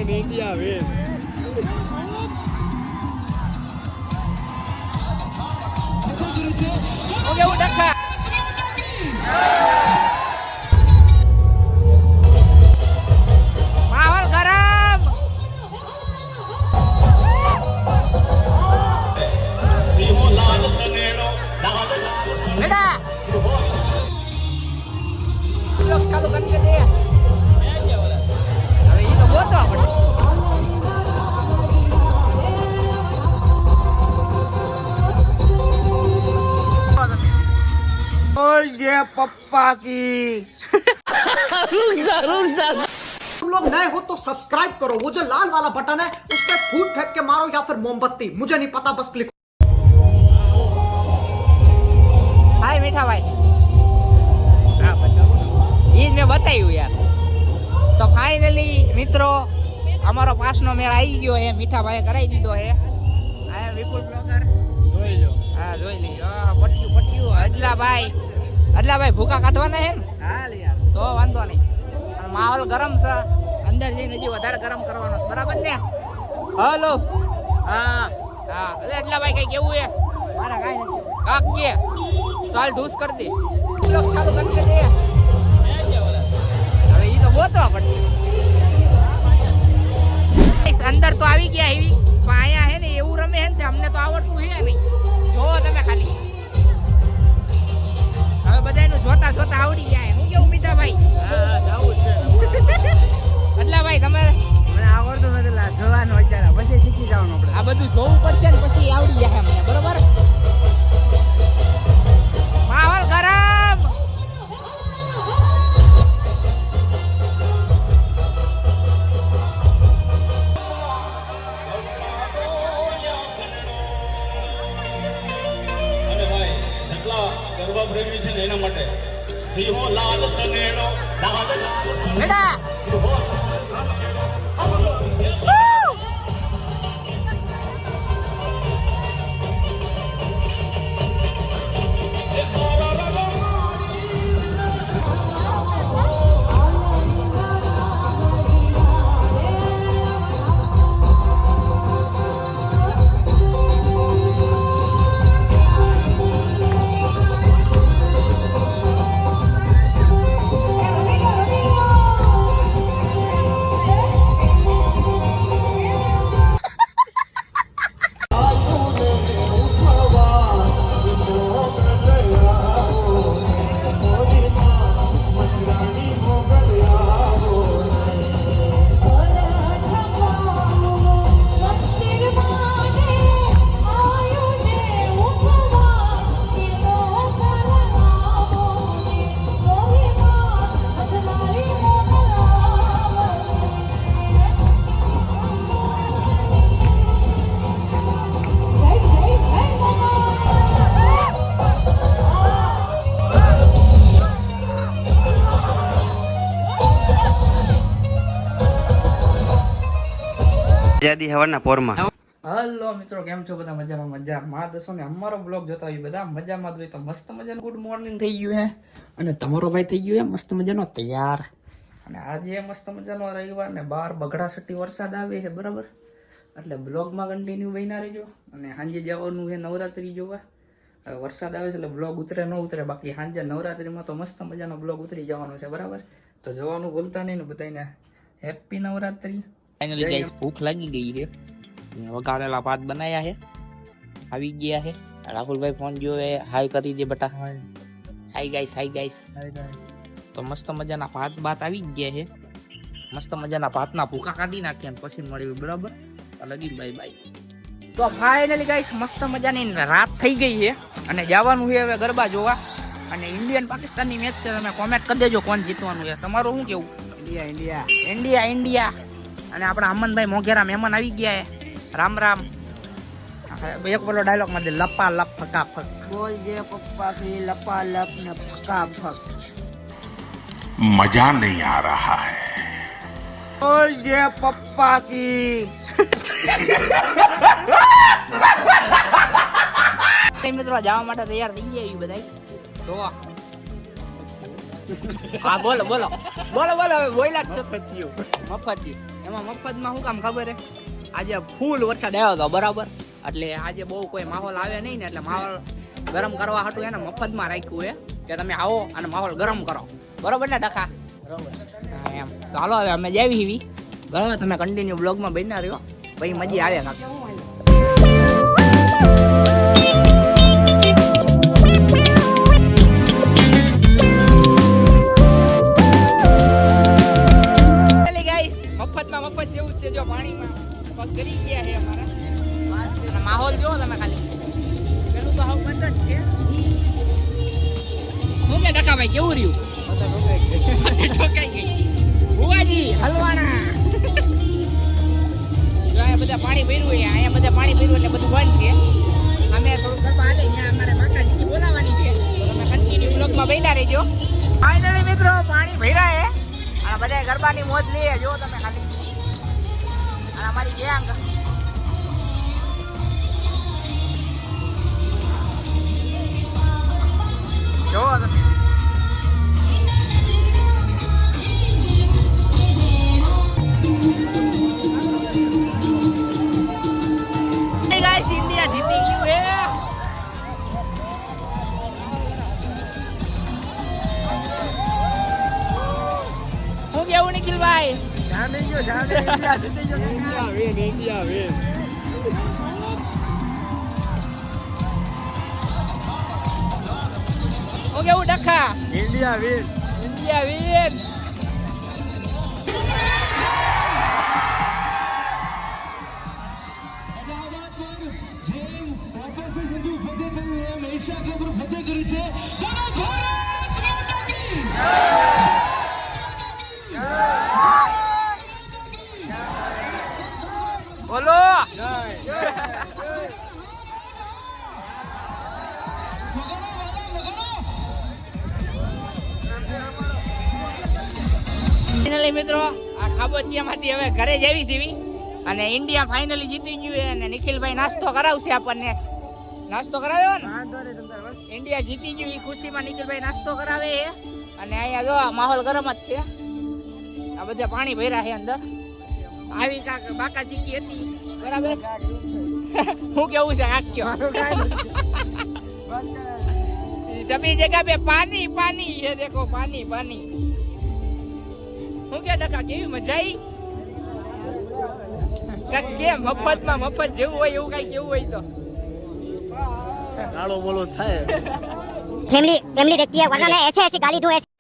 India win. Oke, udah Kak. Mahal garam. Beda. Vlog चालू करके दे. अबे ये तो बहुत तो अपन. और ये पप्पा की तुम लोग नए हो तो सब्सक्राइब करो, वो जो लाल वाला बटन है उस पर फूट फेंक के मारो या फिर मोमबत्ती, मुझे नहीं पता, बस क्लिक। हाय मीठा भाई. हाँ बताओ. ये मैं बताયું યાર. તો ફાઇનલી મિત્રો અમારો પાસનો મેળ આવી ગયો હે. મીઠા ભાઈએ કરાવી દીધો હે. આ વિપુલ બ્લોગર જોઈ લો. હા જોઈ લઈ. પટ્યું અડલાભાઈ ભૂકા કાઢવાના હે ને? હાલ યાર. તો વાંધો નહીં. અને માહોલ ગરમ છે. અંદર જઈને હજી વધારે ગરમ કરવાનો છે. બરાબર ને? હલો. હા હા. અરે અડલાભાઈ કઈ કેવું હે? મારા કાઈ નથી. કાક કે તો હાલ ઢૂસ કરી દે. બ્લોગ ચાલુ કરી દે. હવે ઈ તો ગોતવા પડશે. અંદર તો આવી ગયા એવી પણ અહીંયા હે ને એવું રમે હે ને અમને તો આવડતું છે નહીં. જોવો તમે ખાલી. હવે બધાનું જોતા જોતા આવડી જાય. હું કેવું મીઠા ભાઈ? હા જાવું છે. એટલે ભાઈ તમારે મને આવડતું નથી લા જોવાનું અત્યારે પછી શીખી જવાનું આપણે. આ બધું જોવું પડશે ને પછી આવડી જાય અમને. બરોબર? માહોલ ગરમ. અને ભાઈ જેટલા ગરબા પ્રેમી છે ને એના માટે જીવો લાલ સનેડો લાલ બેટા આઝાદી હવાના પોરમાં. હલો મિત્રો, કેમ છો બધા? મજામાં દસો ને અમારો બ્લોગ જોતા હોય બધા મજામાં જોઈએ તો મસ્ત મજાનું ગુડ મોર્નિંગ થઈ ગયું હે. અને તમારો ભાઈ થઈ ગયો હે મસ્ત મજાનો તૈયાર. અને આજે મસ્ત મજાનો રવિવાર ને બહાર બગડાસટી વરસાદ આવે છે. બરાબર? એટલે બ્લોગમાં કન્ટિન્યુ બન્યા રહેજો. અને સાંજે જવાનું છે નવરાત્રી જોવા. હવે વરસાદ આવે છે એટલે બ્લોગ ઉતરે ન ઉતરે, બાકી સાંજે નવરાત્રીમાં તો મસ્ત મજાનો બ્લોગ ઉતરી જવાનો છે. બરાબર? તો જોવાનું ભૂલતા નહીં ને બધાને હેપી નવરાત્રી. ફાઇનલી ગાઈસ ભૂખ લાગી ગઈ છે. વઘારેલા ભાત બનાયા છે, આવી ગયા છે. રાહુલભાઈ ફોન જોવે, હાય કરી દે બટા. Hi guys. તો મસ્ત મજાના ભાત આવી ગયા છે. મસ્ત મજાના ભાતના ભૂકા કાઢી નાખ્યા પછી મળ્યું. બરાબર? લગી બાય. તો ફાઇનલી ગાઈસ મસ્ત મજાની રાત થઈ ગઈ છે અને જવાનું છે હવે ગરબા જોવા. અને ઇન્ડિયન પાકિસ્તાનની મેચ છે. તમે કોમેન્ટ કરી દેજો કોણ જીતવાનું છે. તમારું શું કેવું? ઇન્ડિયા. અને આપણા અમનભાઈ મોઘેરા મહેમાન આવી ગયા છે. રામ રામ. એક બોલો ડાયલોગ માં દે, લપા લપ ફકા ફક. બોલ જે પપ્પા की लपा लप ने फका फक. मजा नहीं आ रहा है. बोल जे पप्पा की મિત્રો જવા માટે તૈયાર થઈ ગયા બધા. તો હા બોલો બોલો બોલો બોલો હવે બોલ્યા જ છો. મફત એમાં મફતમાં શું કામ ખબર હે આજે ફૂલ વરસાદ આવ્યો હતો બરાબર એટલે આજે બહુ કોઈ માહોલ આવે નહીં ને એટલે માહોલ ગરમ કરવા હાટું એને મફતમાં રાખ્યું હે કે તમે આવો અને માહોલ ગરમ કરો બરોબર ને ડખા હા એમ તો હાલો હવે અમે જાવી હીવી બરાબર તમે કન્ટિન્યુ બ્લોગમાં બન્યા રહ્યો પછી મજા આવે કાંક. મફતમાં મફત જેવું છે જો પાણીમાં પગ કરી ગયા છે અમારા અને માહોલ જોવો તમે ખાલી પેલું તો હાવ બંધ જ છે. શું કે ડકાભાઈ કેવું રહ્યું? ઠોકાઈ ગઈ ભુવાજી હલવાના. જો અહીંયા બધા પાણી ભર્યું છે અહીંયા બધા પાણી ભર્યું એટલે બધું બંધ છે. અમે થોડું ગરબા હાલે અહીંયા અમારે માતાજીની બોલાવાની છે તો તમે કન્ટિન્યુ બ્લોગમાં બન્યા રહેજો. ફાઇનલી મિત્રો પાણી ભર્યા છે અને બધા ગરબાની મોજ લઈએ જો તમે ખાલી અને અમારી ગેંગ જો તમે ગાઈસ ઇન્ડિયા જીતી ગયું હે. હું કેવું નિખિલભાઈ? હું કેવું ડખા? India win. બોલો ફાઇનલી મિત્રો આ ખાબોચિયામાંથી હવે ઘરે જવી સીવી અને ઇન્ડિયા ફાઇનલી જીતી ગયું છે અને નિખિલભાઈ નાસ્તો કરાવશે આપણને. નાસ્તો કરાવ્યો ને ઇન્ડિયા જીતી ગયું એ ખુશીમાં નિખિલભાઈ નાસ્તો કરાવે છે અને અહીંયા જો માહોલ ગરમ જ છે. આ બધા પાણી ભર્યા છે અંદર આવી કાક બાકા ચીકી હતી બરાબર. હું કેવું છે આખ્યો સभी जगह पे पानी पानी ये देखो पानी पानी. હું કે ડકા કેવી મજા આવી કે મફતમાં મફત જેવું હોય એવું કઈ કેવું હોય તો फैमिली फैमिली देखती है वरना मैं ऐसे ऐसे गाली दूं ऐसे